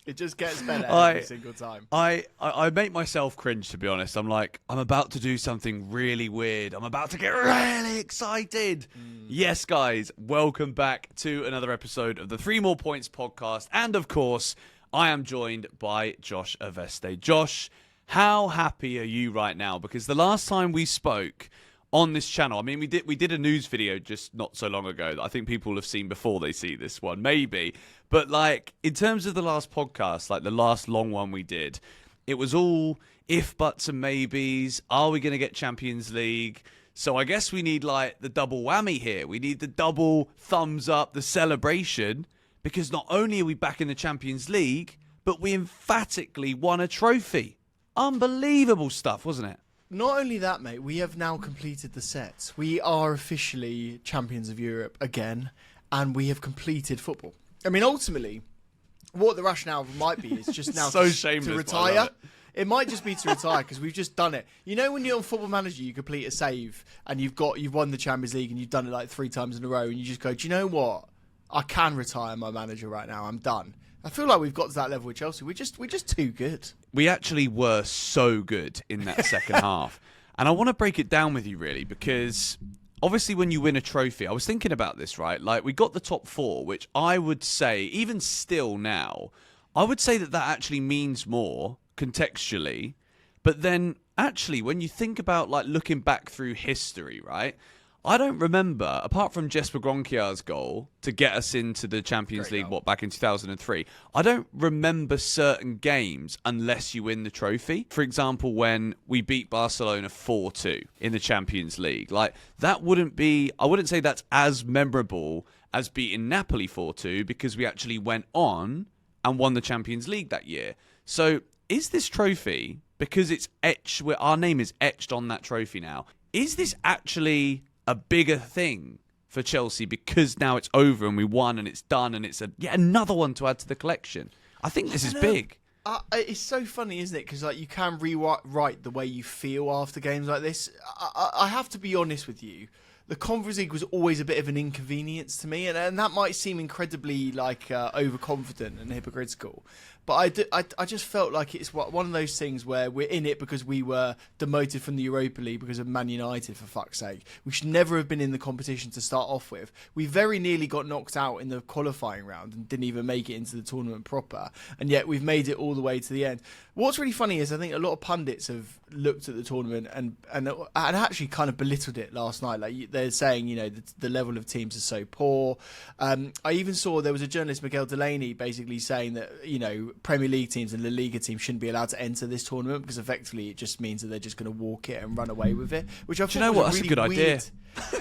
It just gets better every single time. I make myself cringe, to be honest. I'm like, I'm about to do something really weird. I'm about to get really excited. Yes, guys, welcome back to another episode of the 3 More Points podcast. And of course, I am joined by Josh Aveste. Josh, how happy are you right now? Because the last time we spoke on this channel, I mean, we did a news video just not so long ago that I think people have seen before they see this one, maybe. But like, in terms of the last podcast, like the last long one we did, it was all if, buts and maybes. Are we going to get Champions League? So I guess we need like the double whammy here. We need the double thumbs up, the celebration, because not only are we back in the Champions League, but we emphatically won a trophy. Unbelievable stuff, wasn't it? Not only that, mate, we have now completed the sets. We are officially champions of Europe again, and we have completed football. I mean, ultimately, what the rationale might be is just now so to retire. It might just be to retire because we've just done it. You know, when you're on Football Manager, you complete a save and you've won the Champions League and you've done it like 3 times in a row, and you just go, do you know what? I can retire my manager right now. I'm done. I feel like we've got to that level with Chelsea. We're just too good. We actually were so good in that second half. And I want to break it down with you, really, because obviously when you win a trophy, I was thinking about this, right? Like, we got the top 4, which I would say, even still now, I would say that actually means more contextually. But then, actually, when you think about, like, looking back through history, right? I don't remember, apart from Jesper Gronkjar's goal to get us into the Champions League, back in 2003, I don't remember certain games unless you win the trophy. For example, when we beat Barcelona 4-2 in the Champions League. Like, that wouldn't be, I wouldn't say that's as memorable as beating Napoli 4-2 because we actually went on and won the Champions League that year. So, is this trophy, because it's etched, our name is etched on that trophy now, is this actually a bigger thing for Chelsea because now it's over and we won and it's done and it's yet another one to add to the collection? I think this is big. It's so funny, isn't it? Because like, you can rewrite the way you feel after games like this. I have to be honest with you. The Conference League was always a bit of an inconvenience to me, and that might seem incredibly like overconfident and hypocritical. But I just felt like it's one of those things where we're in it because we were demoted from the Europa League because of Man United, for fuck's sake. We should never have been in the competition to start off with. We very nearly got knocked out in the qualifying round and didn't even make it into the tournament proper. And yet we've made it all the way to the end. What's really funny is I think a lot of pundits have looked at the tournament and actually kind of belittled it last night. Like, they're saying, you know, the level of teams is so poor. I even saw there was a journalist, Miguel Delaney, basically saying that, you know, Premier League teams and La Liga teams shouldn't be allowed to enter this tournament because effectively it just means that they're just going to walk it and run away with it. Which I thought, do you know what? That's a good idea.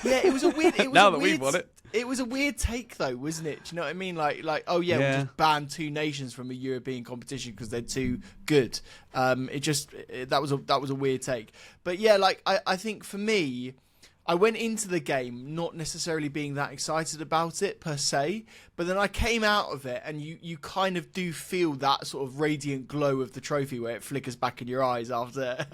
Yeah, it was a weird. Now that we've won it. It was a weird take, though, wasn't it? Do you know what I mean? Like, oh yeah, we'll just ban 2 nations from a European competition because they're too good. That was a weird take. But yeah, like I think for me, I went into the game not necessarily being that excited about it per se, but then I came out of it and you kind of do feel that sort of radiant glow of the trophy where it flickers back in your eyes after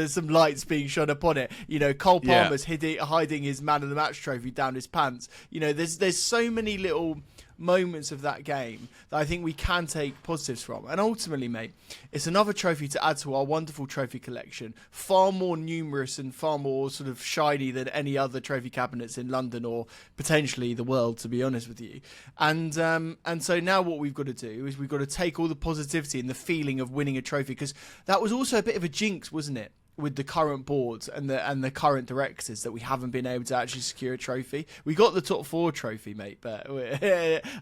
some lights being shone upon it. You know, Cole Palmer's hiding his Man of the Match trophy down his pants. You know, there's so many little moments of that game that I think we can take positives from. And ultimately, mate, it's another trophy to add to our wonderful trophy collection, far more numerous and far more sort of shiny than any other trophy cabinets in London or potentially the world, to be honest with you. And so now what we've got to do is we've got to take all the positivity and the feeling of winning a trophy, because that was also a bit of a jinx, wasn't it, with the current board and the current directors, that we haven't been able to actually secure a trophy. We got the top 4 trophy, mate, but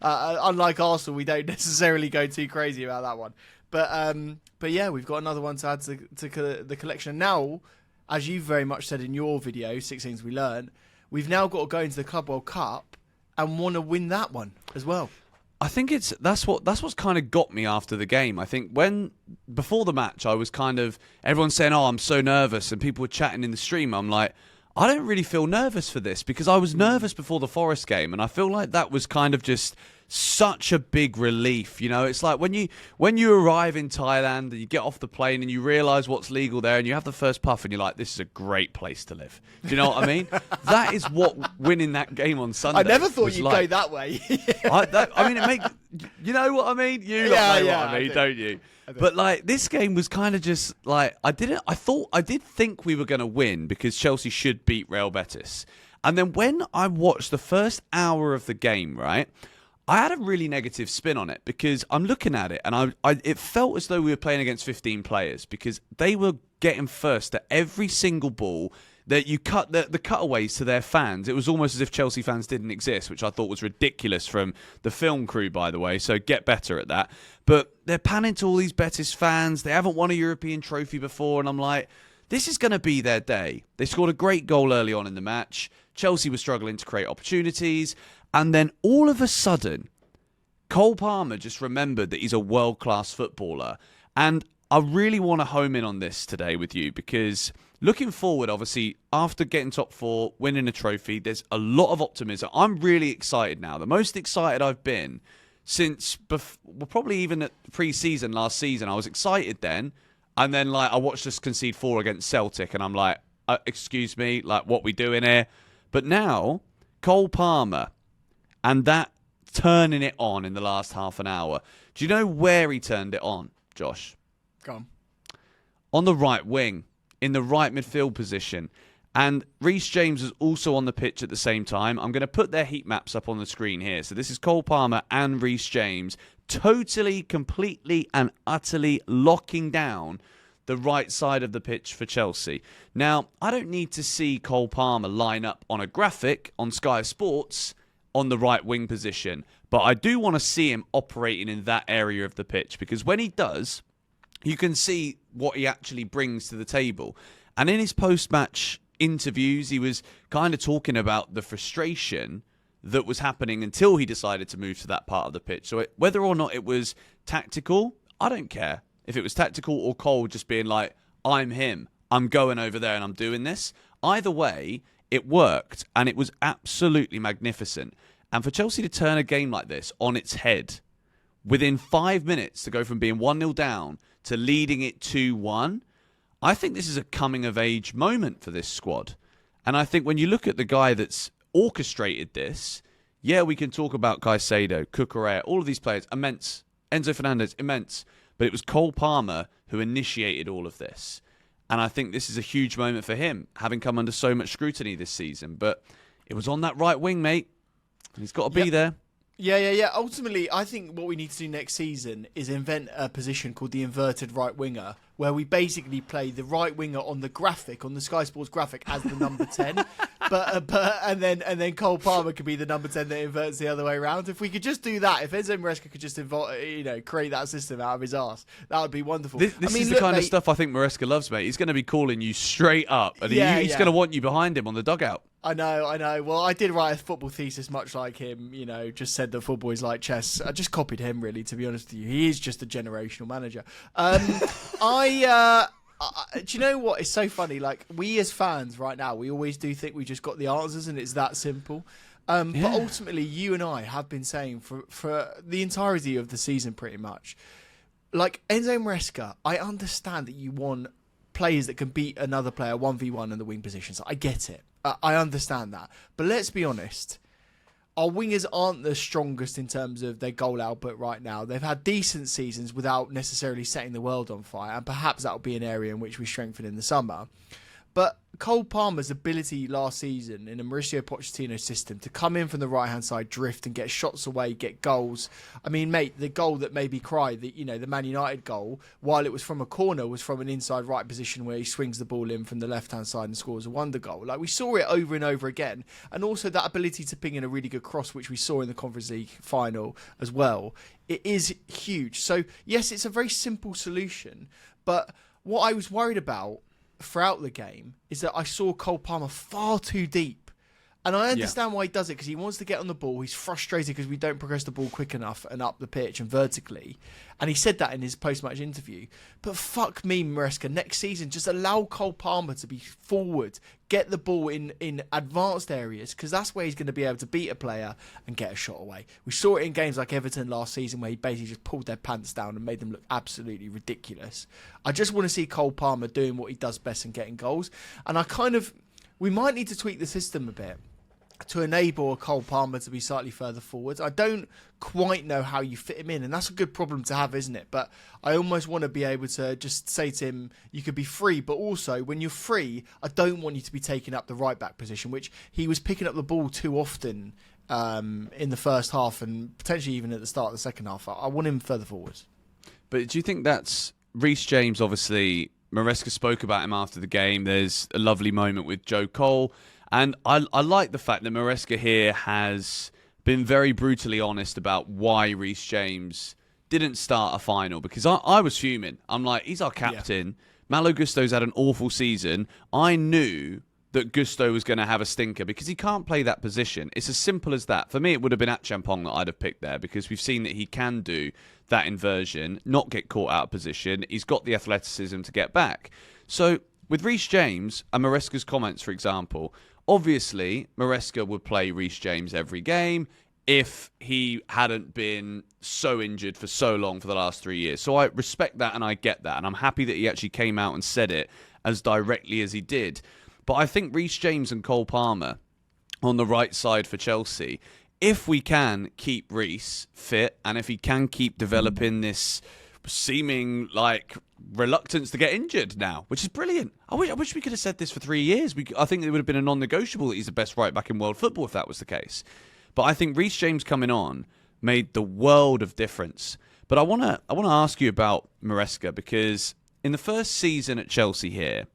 unlike Arsenal, we don't necessarily go too crazy about that one. But yeah, we've got another one to add to the collection. Now, as you very much said in your video, 6 Things We Learned, we've now got to go into the Club World Cup and want to win that one as well. I think that's what's kind of got me after the game. I think before the match, I was kind of, everyone's saying, "Oh, I'm so nervous," and people were chatting in the stream. I'm like, I don't really feel nervous for this because I was nervous before the Forest game, and I feel like that was kind of just such a big relief. You know, it's like when you arrive in Thailand and you get off the plane and you realise what's legal there and you have the first puff and you're like, this is a great place to live. Do you know what I mean? That is what winning that game on Sunday. I never thought you'd go that way. I mean, it makes, you know what I mean? You know what I mean, don't you? But like this game was kind of just like I did think we were going to win because Chelsea should beat Real Betis. And then when I watched the first hour of the game, right, I had a really negative spin on it because I'm looking at it and it felt as though we were playing against 15 players because they were getting first at every single ball. That you cut the cutaways to their fans. It was almost as if Chelsea fans didn't exist, which I thought was ridiculous from the film crew, by the way. So get better at that. But they're panning to all these Betis fans. They haven't won a European trophy before. And I'm like, this is going to be their day. They scored a great goal early on in the match. Chelsea was struggling to create opportunities. And then all of a sudden, Cole Palmer just remembered that he's a world-class footballer. And I really want to home in on this today with you because looking forward, obviously, after getting top 4, winning a trophy, there's a lot of optimism. I'm really excited now. The most excited I've been since, probably even at pre-season last season. I was excited then. And then, like, I watched us concede 4 against Celtic and I'm like, excuse me, like, what we doing here? But now, Cole Palmer and that turning it on in the last half an hour. Do you know where he turned it on, Josh? Go on the right wing, in the right midfield position. And Reece James was also on the pitch at the same time. I'm going to put their heat maps up on the screen here. So this is Cole Palmer and Reece James totally, completely and utterly locking down the right side of the pitch for Chelsea. Now, I don't need to see Cole Palmer line up on a graphic on Sky Sports on the right wing position, but I do want to see him operating in that area of the pitch because when he does, you can see what he actually brings to the table. And in his post-match interviews, he was kind of talking about the frustration that was happening until he decided to move to that part of the pitch. So whether or not it was tactical, I don't care. If it was tactical or Cole just being like, I'm him, I'm going over there and I'm doing this. Either way, it worked and it was absolutely magnificent. And for Chelsea to turn a game like this on its head, within 5 minutes to go from being 1-0 down to leading it 2-1, I think this is a coming-of-age moment for this squad. And I think when you look at the guy that's orchestrated this, yeah, we can talk about Caicedo, Cucurella, all of these players, immense. Enzo Fernandez, immense. But it was Cole Palmer who initiated all of this. And I think this is a huge moment for him, having come under so much scrutiny this season. But it was on that right wing, mate. He's got to be there. Yeah. Ultimately, I think what we need to do next season is invent a position called the inverted right winger, where we basically play the right winger on the graphic, on the Sky Sports graphic, as the number 10. And then Cole Palmer could be the number 10 that inverts the other way around. If we could just do that, if Enzo Maresca could just create that system out of his arse, that would be wonderful. This is the kind of stuff I think Maresca loves, mate. He's going to be calling you straight up, and he's going to want you behind him on the dugout. I know. Well, I did write a football thesis much like him, just said that football is like chess. I just copied him, really, to be honest with you. He is just a generational manager. Do you know what? It's so funny. Like, we as fans right now, we always do think we just got the answers and it's that simple. But ultimately, you and I have been saying for the entirety of the season pretty much, like, Enzo Maresca, I understand that you want players that can beat another player 1v1 in the wing positions. I get it. I understand that. But let's be honest. Our wingers aren't the strongest in terms of their goal output right now. They've had decent seasons without necessarily setting the world on fire. And perhaps that'll be an area in which we strengthen in the summer. But Cole Palmer's ability last season in a Mauricio Pochettino system to come in from the right-hand side, drift and get shots away, get goals. I mean, mate, the goal that made me cry, the Man United goal, while it was from a corner, was from an inside right position where he swings the ball in from the left-hand side and scores a wonder goal. Like, we saw it over and over again. And also that ability to ping in a really good cross, which we saw in the Conference League final as well. It is huge. So, yes, it's a very simple solution. But what I was worried about throughout the game is that I saw Cole Palmer far too deep And I understand why he does it, because he wants to get on the ball. He's frustrated because we don't progress the ball quick enough and up the pitch and vertically. And he said that in his post-match interview. But fuck me, Maresca, next season, just allow Cole Palmer to be forward, get the ball in advanced areas, because that's where he's going to be able to beat a player and get a shot away. We saw it in games like Everton last season, where he basically just pulled their pants down and made them look absolutely ridiculous. I just want to see Cole Palmer doing what he does best and getting goals. And we might need to tweak the system a bit to enable a Cole Palmer to be slightly further forwards. I don't quite know how you fit him in, and that's a good problem to have, isn't it? But I almost want to be able to just say to him, you could be free, but also when you're free, I don't want you to be taking up the right back position, which he was picking up the ball too often in the first half and potentially even at the start of the second half. I want him further forwards. But do you think that's Reece James? Obviously, Maresca spoke about him after the game. There's a lovely moment with Joe Cole. And I like the fact that Maresca here has been very brutally honest about why Reece James didn't start a final, because I was fuming. I'm like, he's our captain. Yeah. Malo Gusto's had an awful season. I knew that Gusto was going to have a stinker because he can't play that position. It's as simple as that. For me, it would have been Achampong that I'd have picked there, because we've seen that he can do that inversion, not get caught out of position. He's got the athleticism to get back. So with Reece James and Maresca's comments, for example, obviously, Maresca would play Reece James every game if he hadn't been so injured for so long for the last 3 years. So I respect that and I get that. And I'm happy that he actually came out and said it as directly as he did. But I think Reece James and Cole Palmer on the right side for Chelsea, if we can keep Reece fit and if he can keep developing this seeming like reluctance to get injured now, which is brilliant. I wish we could have said this for 3 years. I think it would have been a non-negotiable that he's the best right back in world football if that was the case. But I think Reece James coming on made the world of difference. But I want to ask you about Maresca, because in the first season at Chelsea here,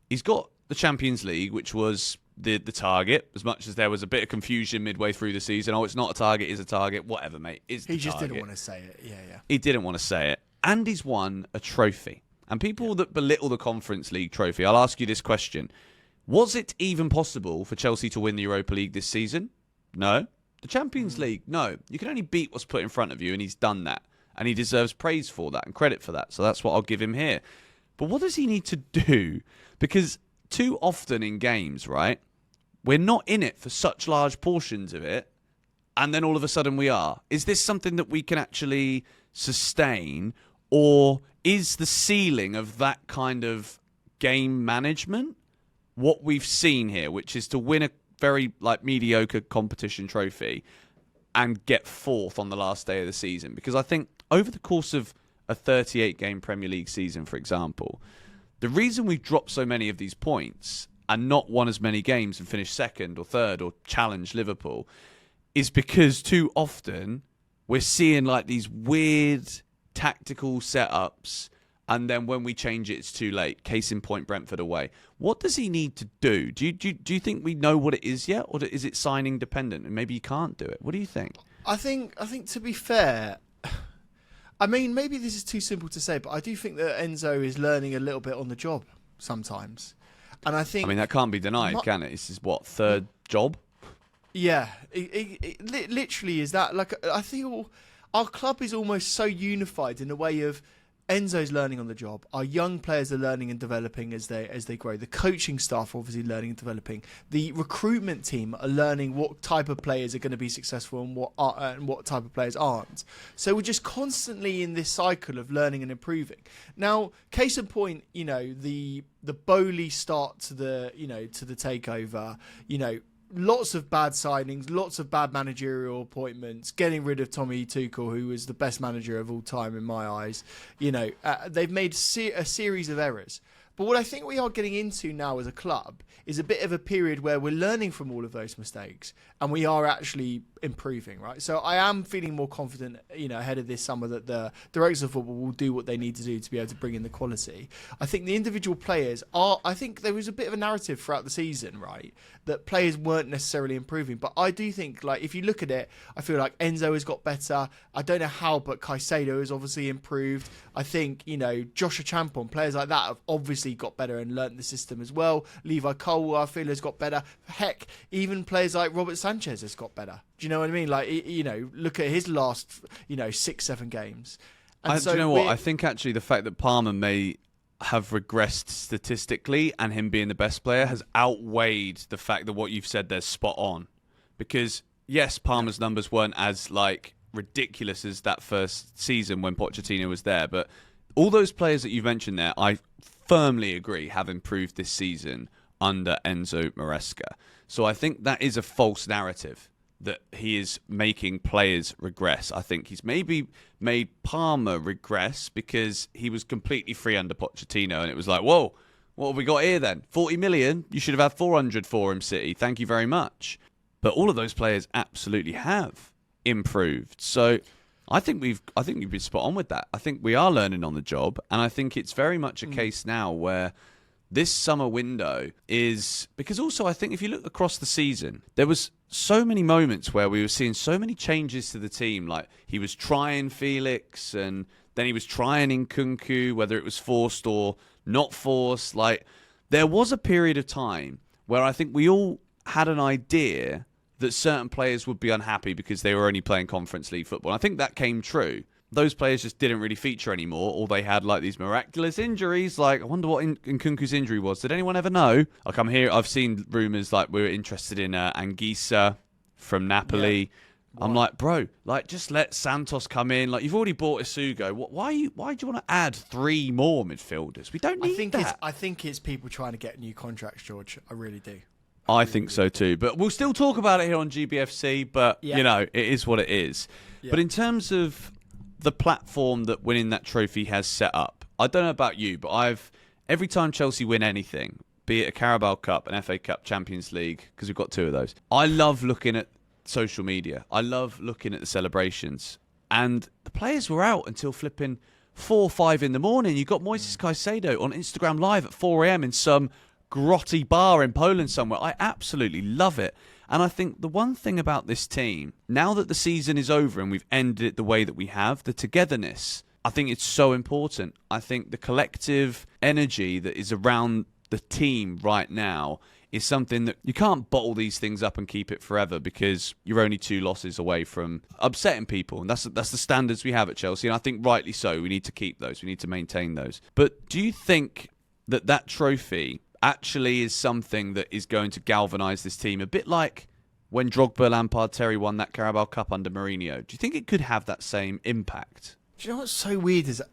he's got the Champions League, which was the target, as much as there was a bit of confusion midway through the season. Oh, it's not a target, it's a target. Whatever, mate. He just didn't want to say it. Yeah. He didn't want to say it. And he's won a trophy. And people that belittle the Conference League trophy, I'll ask you this question. Was it even possible for Chelsea to win the Europa League this season? No. The Champions League? No. You can only beat what's put in front of you, and he's done that. And he deserves praise for that and credit for that. So that's what I'll give him here. But what does he need to do? Because too often in games, right, we're not in it for such large portions of it, and then all of a sudden we are. Is this something that we can actually sustain, or is the ceiling of that kind of game management what we've seen here, which is to win a very mediocre competition trophy and get fourth on the last day of the season? Because I think over the course of a 38-game Premier League season, for example, the reason we've dropped so many of these points and not won as many games and finished second or third or challenged Liverpool is because too often we're seeing these weird tactical setups, and then when we change it, it's too late. Case in point, Brentford away. What does he need to do? Do you think we know what it is yet, or is it signing dependent and maybe he can't do it? What do you think? I think to be fair, I mean, maybe this is too simple to say, but I do think that Enzo is learning a little bit on the job sometimes. And I think... I mean, that can't be denied, can it? This is third job? Yeah. It literally is that. I feel our club is almost so unified in the way of Enzo's learning on the job. Our young players are learning and developing as they grow. The coaching staff are obviously learning and developing. The recruitment team are learning what type of players are going to be successful and what type of players aren't. So we're just constantly in this cycle of learning and improving. Now, case in point, the Bowley start to the takeover, lots of bad signings, lots of bad managerial appointments, getting rid of Tommy Tuchel, who was the best manager of all time in my eyes. They've made a series of errors. But what I think we are getting into now as a club is a bit of a period where we're learning from all of those mistakes and we are actually improving, right? So I am feeling more confident, ahead of this summer that the directors of football will do what they need to do to be able to bring in the quality. I think the individual players I think there was a bit of a narrative throughout the season, right, that players weren't necessarily improving. But I do think, if you look at it, I feel like Enzo has got better. I don't know how, but Caicedo has obviously improved. I think, Josh Achampong, players like that have obviously obviously got better and learnt the system as well. Levi Cole, I feel, has got better. Heck, even players like Robert Sanchez has got better. Do you know what I mean? Like, look at his last, 6-7 games. And do you know what? I think actually the fact that Palmer may have regressed statistically and him being the best player has outweighed the fact that what you've said there's spot on. Because, yes, Palmer's numbers weren't as, ridiculous as that first season when Pochettino was there, but all those players that you've mentioned there, I firmly agree, have improved this season under Enzo Maresca. So I think that is a false narrative that he is making players regress. I think he's maybe made Palmer regress because he was completely free under Pochettino, and it was like, whoa, what have we got here then? 40 million? You should have had 400 for him, City. Thank you very much. But all of those players absolutely have improved. So I think we've been spot on with that. I think we are learning on the job, and I think it's very much a case now where this summer window is, because also I think if you look across the season, there was so many moments where we were seeing so many changes to the team. Like, he was trying Felix, and then he was trying Nkunku, whether it was forced or not forced. Like, there was a period of time where I think we all had an idea that certain players would be unhappy because they were only playing Conference League football. I think that came true. Those players just didn't really feature anymore, or they had these miraculous injuries. I wonder what Nkunku's injury was. Did anyone ever know? I've seen rumours we were interested in Anguissa from Napoli. Yeah. I'm like, bro, just let Santos come in. You've already bought Isugo. Why do you want to add 3 more midfielders? We don't need that. I think it's people trying to get new contracts, George. I really do. I think so too, but we'll still talk about it here on GBFC, but, it is what it is. Yeah. But in terms of the platform that winning that trophy has set up, I don't know about you, but every time Chelsea win anything, be it a Carabao Cup, an FA Cup, Champions League, because we've got 2 of those, I love looking at social media. I love looking at the celebrations. And the players were out until flipping 4 or 5 in the morning. You got Moises Caicedo on Instagram Live at 4 a.m. in some grotty bar in Poland somewhere. I absolutely love it. And I think the one thing about this team, now that the season is over and we've ended it the way that we have, the togetherness, I think it's so important. I think the collective energy that is around the team right now is something that you can't bottle these things up and keep it forever, because you're only 2 losses away from upsetting people. And that's the standards we have at Chelsea. And I think rightly so. We need to keep those. We need to maintain those. But do you think that trophy actually is something that is going to galvanise this team, a bit like when Drogba, Lampard, Terry won that Carabao Cup under Mourinho? Do you think it could have that same impact? Do you know what's so weird is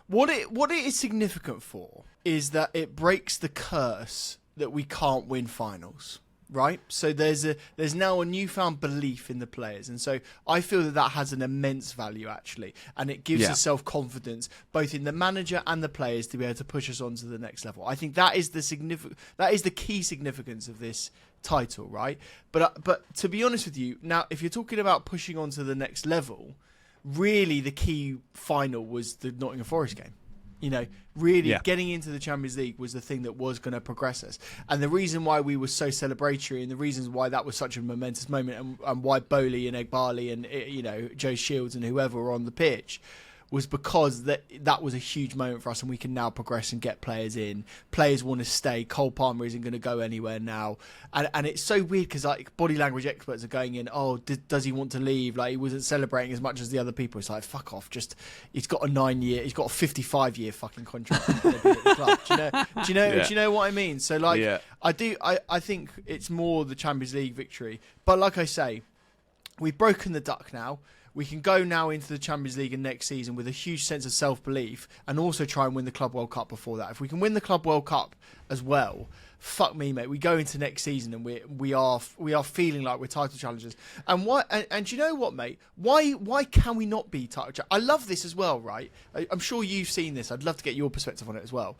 what it is significant for is that it breaks the curse that we can't win finals, right? So there's now a newfound belief in the players, and so I feel that has an immense value actually, and it gives us self-confidence both in the manager and the players to be able to push us on to the next level. I think that is the key significance of this title, right? But to be honest with you, now if you're talking about pushing on to the next level, really the key final was the Nottingham Forest game. Getting into the Champions League was the thing that was going to progress us. And the reason why we were so celebratory, and the reasons why that was such a momentous moment, and why Bowley and Egbali and Joe Shields and whoever were on the pitch, was because that was a huge moment for us, and we can now progress and get players in. Players want to stay. Cole Palmer isn't going to go anywhere now. And it's so weird because body language experts are going in, does he want to leave? He wasn't celebrating as much as the other people. It's fuck off. He's got a 9-year, he's got a 55-year fucking contract at the club. Do you know what I mean? So I think it's more the Champions League victory. But like I say, we've broken the duck now. We can go now into the Champions League and next season with a huge sense of self-belief, and also try and win the Club World Cup before that. If we can win the Club World Cup as well, fuck me, mate. We go into next season and we are feeling like we're title challengers. And why? And do you know what, mate? Why can we not be title challengers? I love this as well, right? I'm sure you've seen this. I'd love to get your perspective on it as well.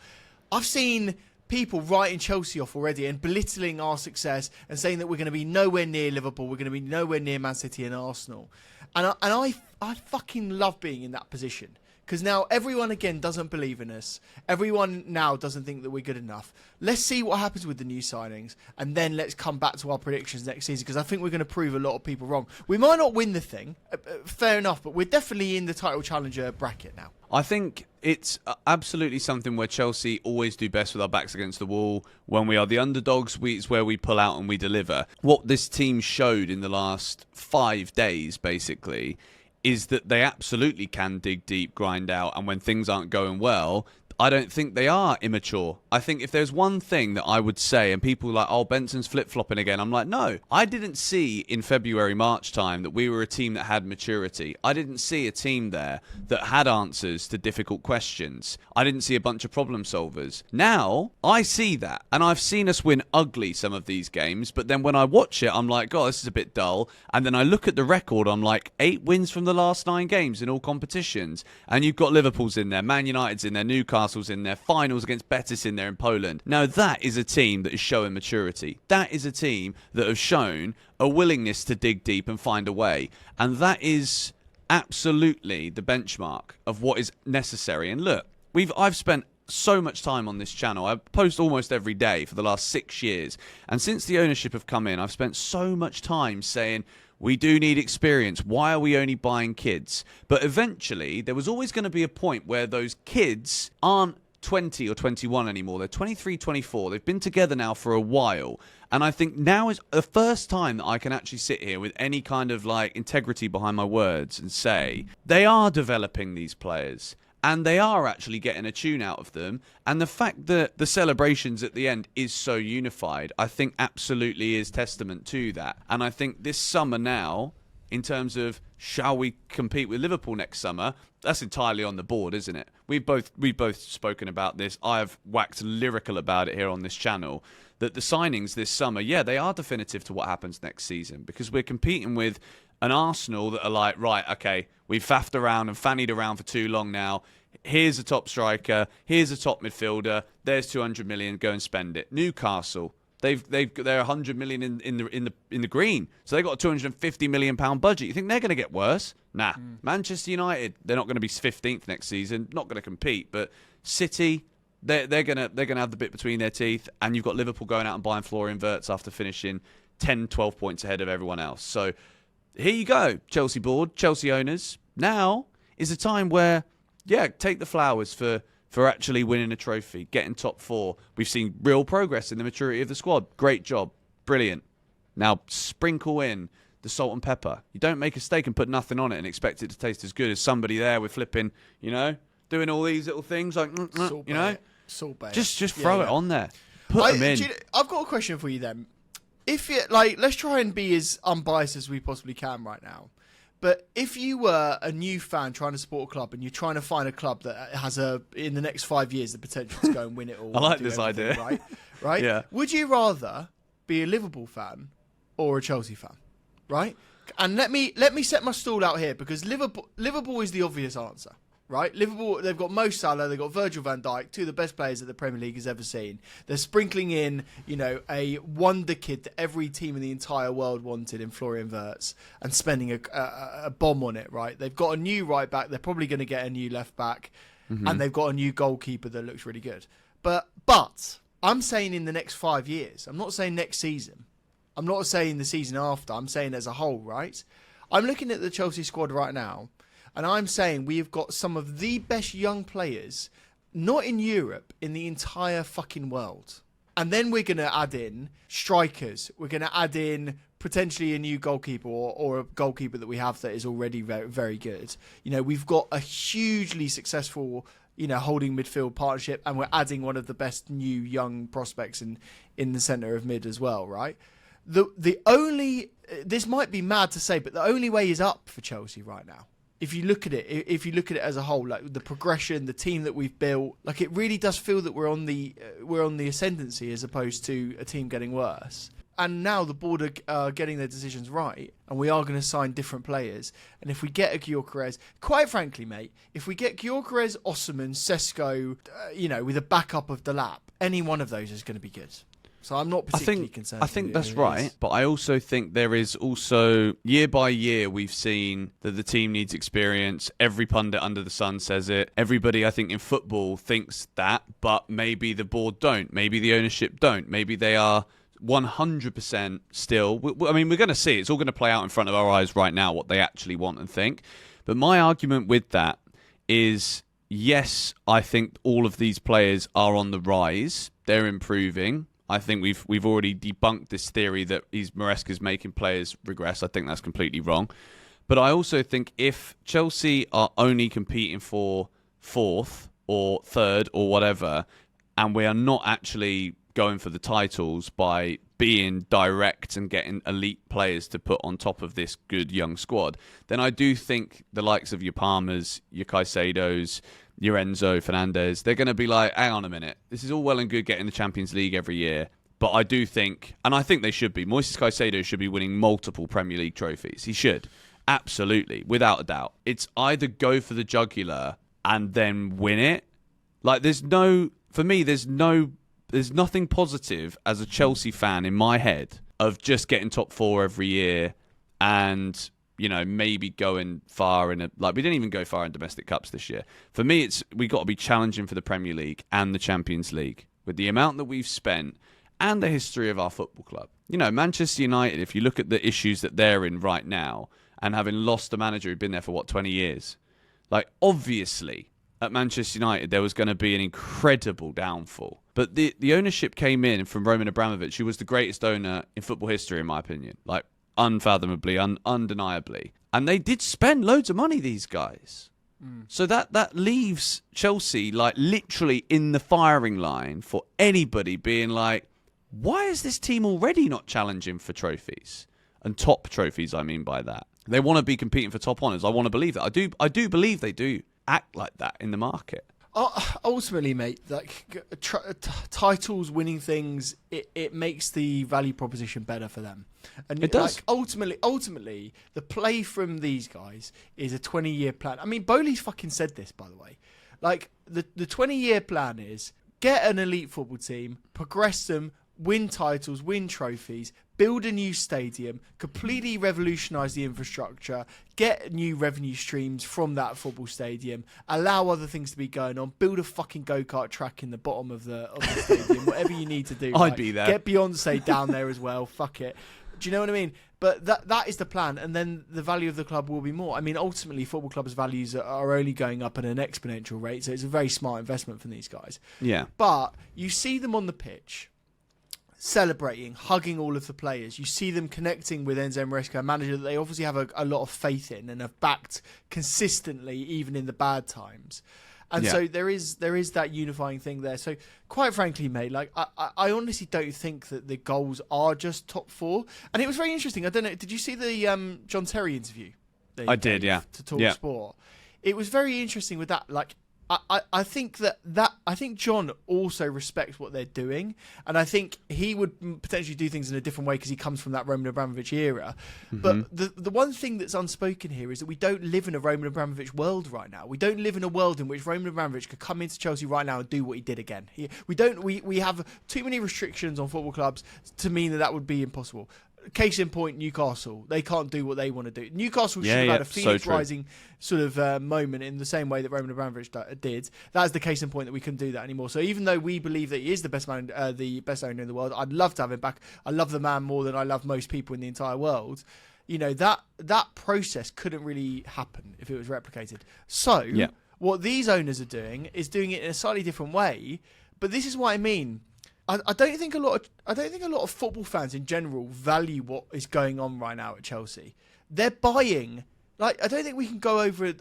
I've seen people writing Chelsea off already and belittling our success and saying that we're going to be nowhere near Liverpool, we're going to be nowhere near Man City and Arsenal. And I fucking love being in that position, Because now everyone again doesn't believe in us. Everyone now doesn't think that we're good enough. Let's see what happens with the new signings, and then let's come back to our predictions next season, because I think we're going to prove a lot of people wrong. We might not win the thing, fair enough, but we're definitely in the title challenger bracket now. I think it's absolutely something where Chelsea always do best with our backs against the wall. When we are the underdogs, it's where we pull out and we deliver. What this team showed in the last 5 days, basically, is that they absolutely can dig deep, grind out, and when things aren't going well, I don't think they are immature. I think if there's one thing that I would say, and people are like, oh, Benson's flip-flopping again, I'm like, no. I didn't see in February, March time that we were a team that had maturity. I didn't see a team there that had answers to difficult questions. I didn't see a bunch of problem solvers. Now, I see that, and I've seen us win ugly some of these games, but then when I watch it, I'm like, God, this is a bit dull. And then I look at the record, I'm like, 8 wins from the last 9 games in all competitions. And you've got Liverpool's in there, Man United's in there, Newcastle's in there, finals against Betis in there in Poland. Now that is a team that is showing maturity. That is a team that have shown a willingness to dig deep and find a way. And that is absolutely the benchmark of what is necessary. And look, I've spent so much time on this channel. I post almost every day for the last 6 years. And since the ownership have come in, I've spent so much time saying, we do need experience. Why are we only buying kids? But eventually, there was always going to be a point where those kids aren't 20 or 21 anymore. They're 23, 24. They've been together now for a while. And I think now is the first time that I can actually sit here with any kind of like integrity behind my words and say, they are developing these players. And they are actually getting a tune out of them. And the fact that the celebrations at the end is so unified, I think absolutely is testament to that. And I think this summer now, in terms of shall we compete with Liverpool next summer, that's entirely on the board, isn't it? We've both spoken about this. I've waxed lyrical about it here on this channel, that the signings this summer, yeah, they are definitive to what happens next season, because we're competing with an Arsenal that are like, right, okay, we've faffed around and fannied around for too long now. Here's a top striker. Here's a top midfielder. There's 200 million. Go and spend it. Newcastle, they're 100 million in the green, so they got a 250 million pound budget. You think they're going to get worse? Nah. Manchester United, they're not going to be 15th next season. Not going to compete. But City, they're going to have the bit between their teeth. And you've got Liverpool going out and buying Florian Wirtz after finishing 10, 12 points ahead of everyone else. So here you go, Chelsea board, Chelsea owners. Now is a time where, yeah, take the flowers for actually winning a trophy, getting top 4. We've seen real progress in the maturity of the squad. Great job. Brilliant. Now sprinkle in the salt and pepper. You don't make a steak and put nothing on it and expect it to taste as good as somebody there with flipping, doing all these little things like, Salt bay. Just throw it on there. Put them in. I've got a question for you then. If you let's try and be as unbiased as we possibly can right now. But if you were a new fan trying to support a club and you're trying to find a club that has in the next 5 years, the potential to go and win it all. I like this idea. Right? Yeah. Would you rather be a Liverpool fan or a Chelsea fan? Right? And let me set my stall out here, because Liverpool is the obvious answer. Right? Liverpool, they've got Mo Salah, they've got Virgil van Dijk, 2 of the best players that the Premier League has ever seen. They're sprinkling in, a wonder kid that every team in the entire world wanted in Florian Wirtz, and spending a bomb on it, right? They've got a new right back, they're probably going to get a new left back, and they've got a new goalkeeper that looks really good. But I'm saying in the next 5 years. I'm not saying next season. I'm not saying the season after. I'm saying as a whole, right? I'm looking at the Chelsea squad right now, and I'm saying we've got some of the best young players, not in Europe, in the entire fucking world. And then we're going to add in strikers. We're going to add in potentially a new goalkeeper or a goalkeeper that we have that is already very, very good. We've got a hugely successful, holding midfield partnership, and we're adding one of the best new young prospects in the centre of mid as well, right? This might be mad to say, but the only way is up for Chelsea right now. If you look at it as a whole, like the progression, the team that we've built, like it really does feel that we're on the ascendancy as opposed to a team getting worse. And now the board are getting their decisions right, and we are going to sign different players. And if we get a Gyökeres, quite frankly, mate, if we get Gyökeres, Osimhen, Sesko, with a backup of Delap, any one of those is going to be good. So I'm not particularly concerned. I think that's right, but I also think there is also, year by year, we've seen that the team needs experience. Every pundit under the sun says it. Everybody, I think, in football thinks that, but maybe the board don't. Maybe the ownership don't. Maybe they are 100% still. I mean, we're going to see. It's all going to play out in front of our eyes right now, what they actually want and think. But my argument with that is, yes, I think all of these players are on the rise. They're improving. I think we've already debunked this theory that Maresca's making players regress. I think that's completely wrong. But I also think if Chelsea are only competing for fourth or third or whatever, and we are not actually going for the titles by being direct and getting elite players to put on top of this good young squad, then I do think the likes of your Palmers, your Caicedos, your Enzo, Fernandez, they're going to be like, hang on a minute, this is all well and good getting the Champions League every year, but I do think, and I think they should be, Moises Caicedo should be winning multiple Premier League trophies. He should. Absolutely. Without a doubt. It's either go for the jugular and then win it. Like, there's nothing positive as a Chelsea fan in my head of just getting top four every year and, you know, maybe going far we didn't even go far in domestic cups this year. For me, we got to be challenging for the Premier League and the Champions League with the amount that we've spent and the history of our football club. You know, Manchester United, if you look at the issues that they're in right now and having lost a manager who'd been there for 20 years, like, obviously at Manchester United, there was going to be an incredible downfall. But the ownership came in from Roman Abramovich, who was the greatest owner in football history, in my opinion. Like, unfathomably, undeniably. And they did spend loads of money, these guys. So that leaves Chelsea, like, literally in the firing line for anybody being like, why is this team already not challenging for trophies? And top trophies, I mean by that. They want to be competing for top honours. I want to believe that. I do believe they do act like that in the market. Ultimately, mate, like titles, winning things, it makes the value proposition better for them. And it does. Like, ultimately, the play from these guys is a 20-year plan. I mean, Bowley's fucking said this, by the way. Like, the 20-year plan is get an elite football team, progress them, win titles, win trophies, build a new stadium, completely revolutionise the infrastructure, get new revenue streams from that football stadium, allow other things to be going on, build a fucking go-kart track in the bottom of the stadium, whatever you need to do. I'd be there. Get Beyonce down there as well, fuck it. Do you know what I mean? But that is the plan, and then the value of the club will be more. I mean, ultimately, football clubs' values are only going up at an exponential rate, so it's a very smart investment from these guys. Yeah. But you see them on the pitch, celebrating, hugging all of the players. You see them connecting with Enzo Maresca, a manager that they obviously have a lot of faith in and have backed consistently, even in the bad times. And so there is that unifying thing there. So quite frankly, mate, like I honestly don't think that the goals are just top four. And it was very interesting. I don't know. Did you see the John Terry interview? I did, yeah. To Talk Sport. It was very interesting with that. Like, I think I think John also respects what they're doing, and I think he would potentially do things in a different way because he comes from that Roman Abramovich era. Mm-hmm. But the one thing that's unspoken here is that we don't live in a Roman Abramovich world right now. We don't live in a world in which Roman Abramovich could come into Chelsea right now and do what he did again. We have too many restrictions on football clubs to mean that would be impossible. Case in point, Newcastle. They can't do what they want to do. Newcastle should have had a Phoenix Rising sort of moment in the same way that Roman Abramovich did. That is the case in point that we couldn't do that anymore. So even though we believe that he is the best man, the best owner in the world, I'd love to have him back. I love the man more than I love most people in the entire world. You know, that process couldn't really happen if it was replicated. So what these owners are doing is doing it in a slightly different way. But this is what I mean. I don't think a lot of football fans in general value what is going on right now at Chelsea. They're buying, like, I don't think we can go over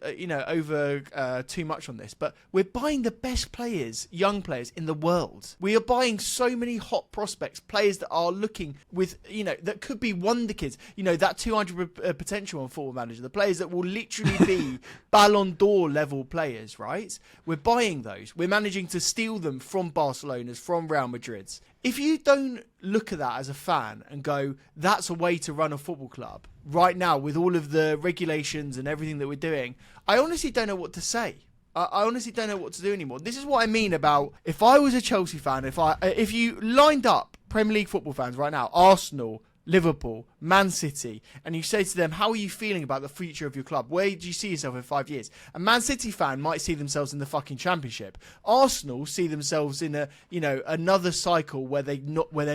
too much on this, but we're buying the best players, young players in the world. We are buying so many hot prospects, players that are looking with, that could be wonder kids. That 200 potential on Football Manager, the players that will literally be Ballon d'Or level players, right? We're buying those. We're managing to steal them from Barcelona's, from Real Madrid's. If you don't look at that as a fan and go, that's a way to run a football club right now with all of the regulations and everything that we're doing, I honestly don't know what to say. I honestly don't know what to do anymore. This is what I mean about, if I was a Chelsea fan, if you lined up Premier League football fans right now, Arsenal, Liverpool, Man City, and you say to them, how are you feeling about the future of your club? Where do you see yourself in 5 years? A Man City fan might see themselves in the fucking Championship. Arsenal see themselves in another cycle where they're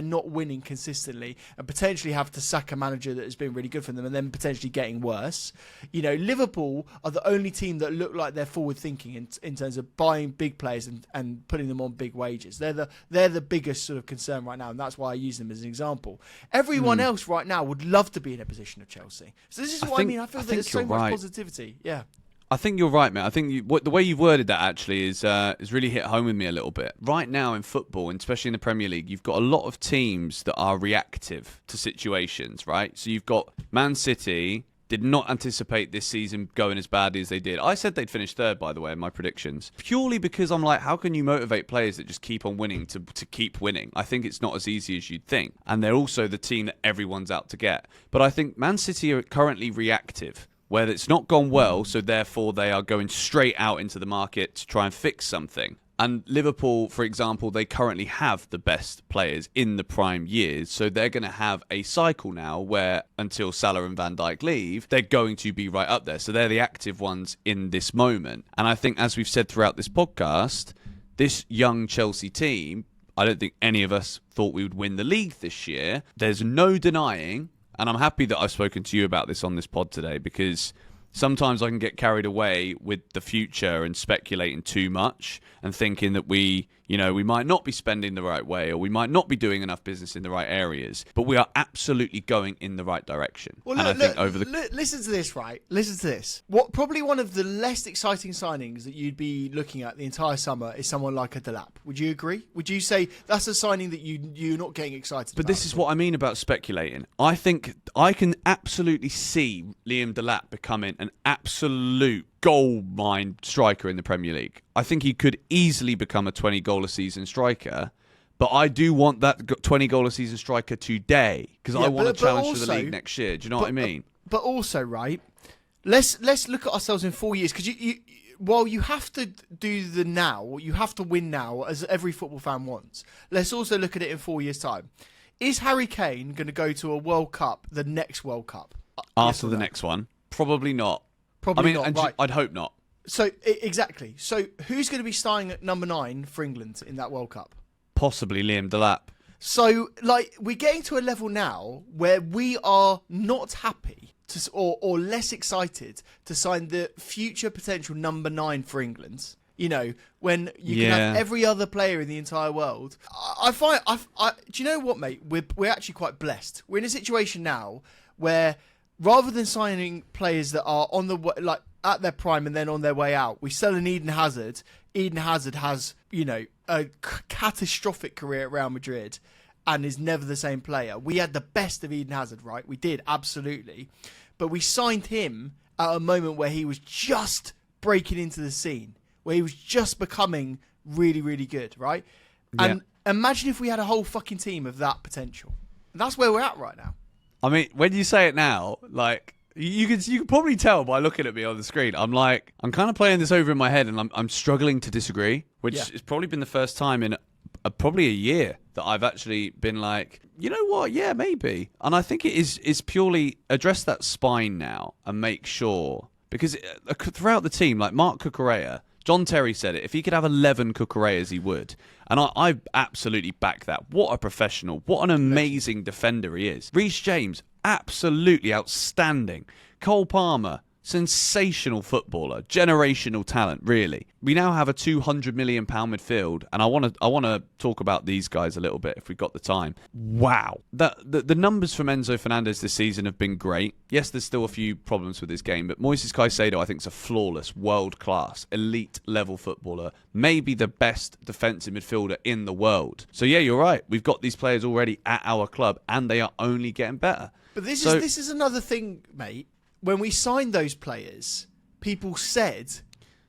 not winning consistently and potentially have to sack a manager that has been really good for them and then potentially getting worse. Liverpool are the only team that look like they're forward thinking in terms of buying big players and putting them on big wages. They're the biggest sort of concern right now, and that's why I use them as an example. Everyone else right now would love to be in a position of Chelsea. So this is what I mean. I feel that there's so much positivity. Yeah. I think you're right, mate. I think the way you've worded that actually is really hit home with me a little bit. Right now in football, and especially in the Premier League, you've got a lot of teams that are reactive to situations, right? So you've got Man City did not anticipate this season going as badly as they did. I said they'd finish third, by the way, in my predictions. Purely because I'm like, how can you motivate players that just keep on winning to keep winning? I think it's not as easy as you'd think. And they're also the team that everyone's out to get. But I think Man City are currently reactive, where it's not gone well, so therefore they are going straight out into the market to try and fix something. And Liverpool, for example, they currently have the best players in the prime years. So they're going to have a cycle now where until Salah and Van Dijk leave, they're going to be right up there. So they're the active ones in this moment. And I think, as we've said throughout this podcast, this young Chelsea team, I don't think any of us thought we would win the league this year. There's no denying, and I'm happy that I've spoken to you about this on this pod today, because sometimes I can get carried away with the future and speculating too much and thinking that we might not be spending the right way or we might not be doing enough business in the right areas, but we are absolutely going in the right direction. Well, listen to this, right? Listen to this. Probably one of the less exciting signings that you'd be looking at the entire summer is someone like a Delap. Would you agree? Would you say that's a signing that you're not getting excited about? But this is what I mean about speculating. I think I can absolutely see Liam Delap becoming an absolute gold mine striker in the Premier League. I think he could easily become a 20-goal-a-season striker, but I do want that 20-goal-a-season striker today because I want to challenge for the league next year. Do you know what I mean? But also, right, let's look at ourselves in 4 years, because while you have to do the now, you have to win now, as every football fan wants, let's also look at it in 4 years' time. Is Harry Kane going to go to a World Cup, the next World Cup? After the next one? Probably not. Probably not, right. I'd hope not. So, exactly. So, who's going to be starting at number 9 for England in that World Cup? Possibly Liam Delap. So, we're getting to a level now where we are not happy or less excited to sign the future potential number 9 for England. When you can have every other player in the entire world. Do you know what, mate? We're actually quite blessed. We're in a situation now where, rather than signing players that are on the way, at their prime and then on their way out, we sell an Eden Hazard. Eden Hazard has, a catastrophic career at Real Madrid and is never the same player. We had the best of Eden Hazard, right? We did, absolutely. But we signed him at a moment where he was just breaking into the scene, where he was just becoming really, really good, right? And imagine if we had a whole fucking team of that potential. And that's where we're at right now. I mean, when you say it now, you can probably tell by looking at me on the screen. I'm kind of playing this over in my head, and I'm struggling to disagree, which has probably been the first time in probably a year that I've actually been like, you know what? Yeah, maybe. And I think it is purely address that spine now and make sure, because throughout the team, like Mark Cucurella, John Terry said it, if he could have 11 Cucurellas, he would. And I absolutely back that. What a professional. What an amazing defender he is. Reece James, absolutely outstanding. Cole Palmer, sensational footballer. Generational talent, really. We now have a £200 million midfield, and I want to talk about these guys a little bit if we've got the time. Wow. The numbers from Enzo Fernandez this season have been great. Yes, there's still a few problems with his game, but Moises Caicedo, I think, is a flawless, world-class, elite-level footballer. Maybe the best defensive midfielder in the world. So yeah, you're right. We've got these players already at our club, and they are only getting better. But this is another thing, mate. When we signed those players, people said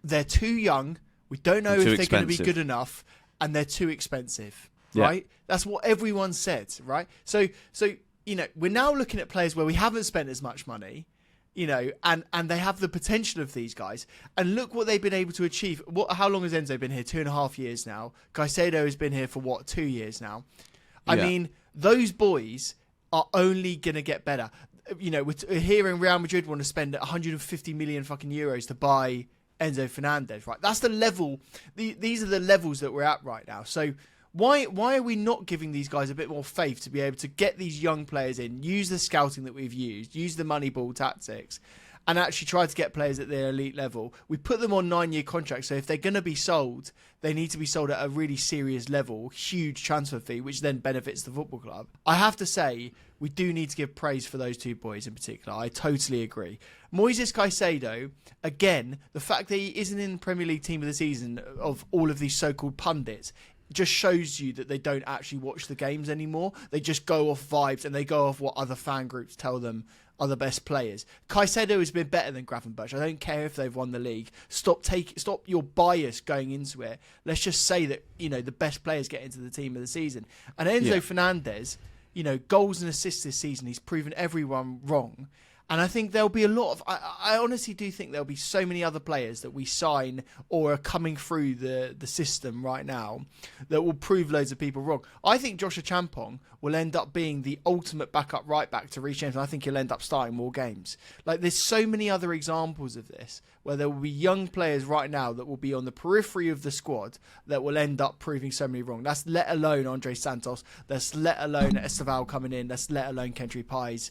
they're too young, we don't know if they're going to be good enough, and they're too expensive, right? That's what everyone said, right? So we're now looking at players where we haven't spent as much money, and they have the potential of these guys. And look what they've been able to achieve. How long has Enzo been here? 2.5 years now. Caicedo has been here for 2 years now. I mean, those boys are only going to get better. You know, we're hearing Real Madrid want to spend 150 million fucking euros to buy Enzo Fernandez, right? That's the level. These are the levels that we're at right now. So why are we not giving these guys a bit more faith to be able to get these young players in, use the scouting that we've used, use the money ball tactics, and actually try to get players at their elite level? We put them on 9-year contracts, so if they're going to be sold, they need to be sold at a really serious level, huge transfer fee, which then benefits the football club. I have to say, we do need to give praise for those two boys in particular. I totally agree. Moises Caicedo, again, the fact that he isn't in the Premier League team of the season of all of these so-called pundits just shows you that they don't actually watch the games anymore. They just go off vibes and they go off what other fan groups tell them are the best players. Caicedo has been better than Gravenberch. I don't care if they've won the league. Stop your bias going into it. Let's just say that, you know, the best players get into the team of the season. And Enzo Fernandez, you know, goals and assists this season, he's proven everyone wrong. And I think there'll be a lot of... I honestly do think there'll be so many other players that we sign or are coming through the system right now that will prove loads of people wrong. I think Joshua Champong will end up being the ultimate backup right back to Reece James, and I think he'll end up starting more games. Like, there's so many other examples of this where there will be young players right now that will be on the periphery of the squad that will end up proving so many wrong. That's let alone Andre Santos. That's let alone Esteval coming in. That's let alone Kendry Pies.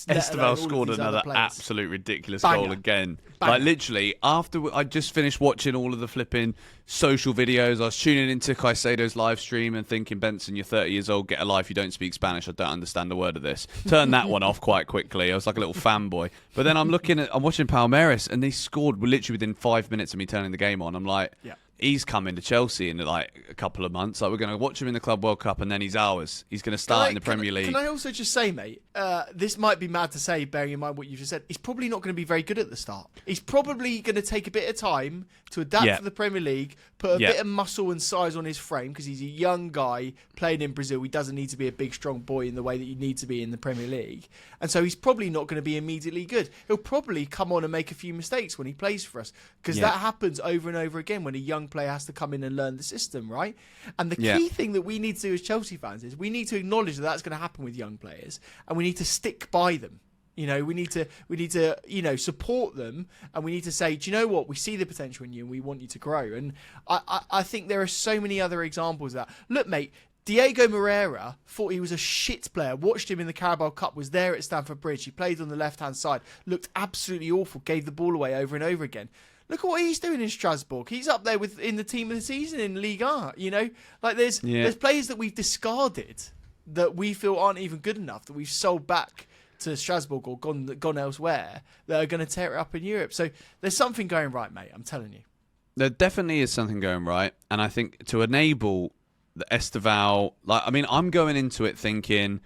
Esteval scored another absolute ridiculous goal again. Banger. Like, literally, after I just finished watching all of the flipping social videos, I was tuning into Caicedo's live stream and thinking, Benson, you're 30 years old, get a life, you don't speak Spanish, I don't understand a word of this. Turned that one off quite quickly. I was like a little fanboy. But then I'm watching Palmeiras, and they scored literally within 5 minutes of me turning the game on. I'm like... Yeah. He's coming to Chelsea in like a couple of months. Like, we're going to watch him in the Club World Cup, and then he's ours. He's going to start in the Premier League. Can I also just say, mate, this might be mad to say, bearing in mind what you've just said, he's probably not going to be very good at the start. He's probably going to take a bit of time to adapt to the Premier League, put a bit of muscle and size on his frame, because he's a young guy playing in Brazil. He doesn't need to be a big, strong boy in the way that you need to be in the Premier League. And so he's probably not going to be immediately good. He'll probably come on and make a few mistakes when he plays for us, because that happens over and over again when a young player has to come in and learn the system, right? And the key thing that we need to do as Chelsea fans is we need to acknowledge that that's going to happen with young players, and we need to stick by them. You know, we need to you know, support them, and we need to say, do you know what? We see the potential in you, and we want you to grow. And I think there are so many other examples of that. Look, mate, Diego Moreira thought he was a shit player. Watched him in the Carabao Cup, was there at Stamford Bridge. He played on the left-hand side, looked absolutely awful, gave the ball away over and over again. Look at what he's doing in Strasbourg. He's up there in the team of the season in Ligue 1. You know, like there's players that we've discarded that we feel aren't even good enough, that we've sold back to Strasbourg or gone elsewhere, that are going to tear it up in Europe. So there's something going right, mate. I'm telling you. There definitely is something going right, and I think to enable the Esteval, like, I mean, I'm going into it thinking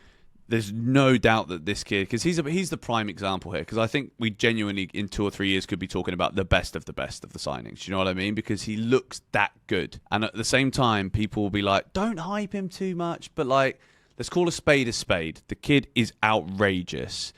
there's no doubt that this kid, because he's the prime example here, because I think we genuinely in 2 or 3 years could be talking about the best of the signings. You know what I mean? Because he looks that good, and at the same time, people will be like, "Don't hype him too much," but like, let's call a spade a spade. The kid is outrageous,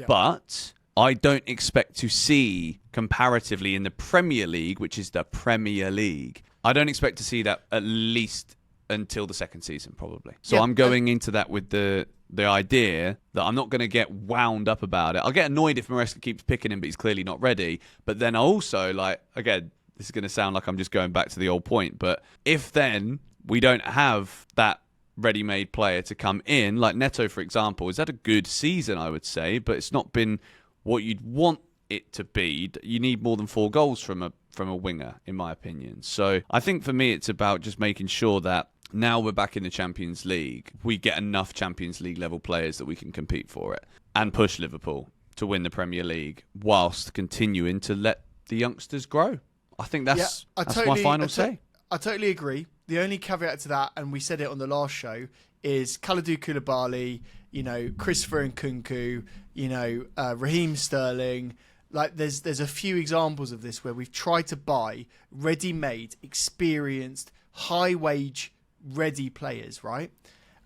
but I don't expect to see comparatively in the Premier League, which is the Premier League. I don't expect to see that at least until the second season, probably. So I'm going into that with the idea that I'm not going to get wound up about it. I'll get annoyed if Maresca keeps picking him, but he's clearly not ready. But then also, like, again, this is going to sound like I'm just going back to the old point, but if then we don't have that ready-made player to come in, like Neto, for example, has had a good season, I would say, but it's not been what you'd want it to be. You need more than 4 goals from a winger, in my opinion. So I think for me, it's about just making sure that now we're back in the Champions League, we get enough Champions League level players that we can compete for it and push Liverpool to win the Premier League whilst continuing to let the youngsters grow. I think that's my final say. I totally agree. The only caveat to that, and we said it on the last show, is Kalidou Koulibaly, you know, Christopher Nkunku, you know, Raheem Sterling. Like, there's a few examples of this where we've tried to buy ready-made, experienced, high-wage, ready players, right?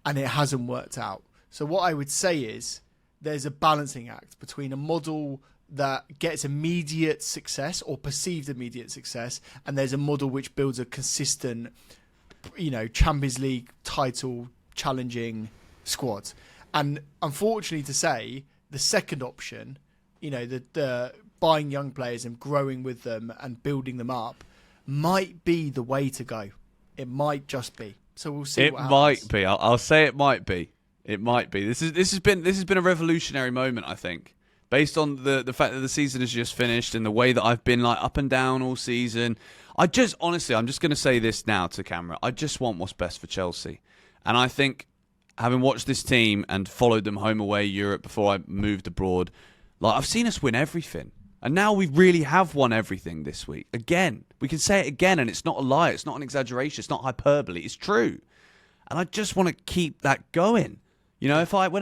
And it hasn't worked out. So what I would say is there's a balancing act between a model that gets immediate success or perceived immediate success, and there's a model which builds a consistent, you know, Champions League title challenging squad. And unfortunately to say, the second option, the buying young players and growing with them and building them up might be the way to go. It might just be. So we'll see. What happens. Might be. I'll say it might be. It might be. This has been a revolutionary moment, I think, based on the fact that the season has just finished and the way that I've been like up and down all season. I'm just going to say this now to camera. I just want what's best for Chelsea, and I think, having watched this team and followed them home away Europe before I moved abroad, like I've seen us win everything. And now we really have won everything this week. Again, we can say it again, and it's not a lie. It's not an exaggeration. It's not hyperbole. It's true. And I just want to keep that going. When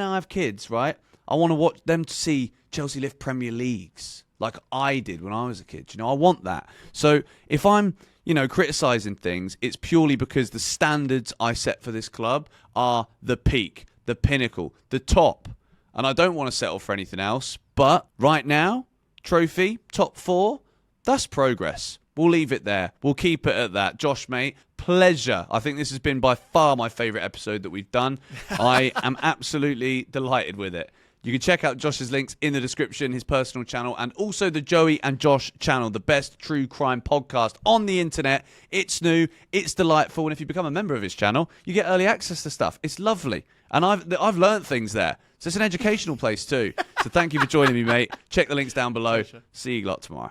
I have kids, right, I want to watch them to see Chelsea lift Premier Leagues like I did when I was a kid. I want that. So if I'm, criticising things, it's purely because the standards I set for this club are the peak, the pinnacle, the top. And I don't want to settle for anything else. But right now, trophy, top 4, that's progress. We'll leave it there. We'll keep it at that. Josh, mate, pleasure. I think this has been by far my favourite episode that we've done. I am absolutely delighted with it. You can check out Josh's links in the description, his personal channel, and also the Joey and Josh channel, the best true crime podcast on the internet. It's new, it's delightful, and if you become a member of his channel, you get early access to stuff. It's lovely. And I've learnt things there. So it's an educational place too. So thank you for joining me, mate. Check the links down below. See you lot tomorrow.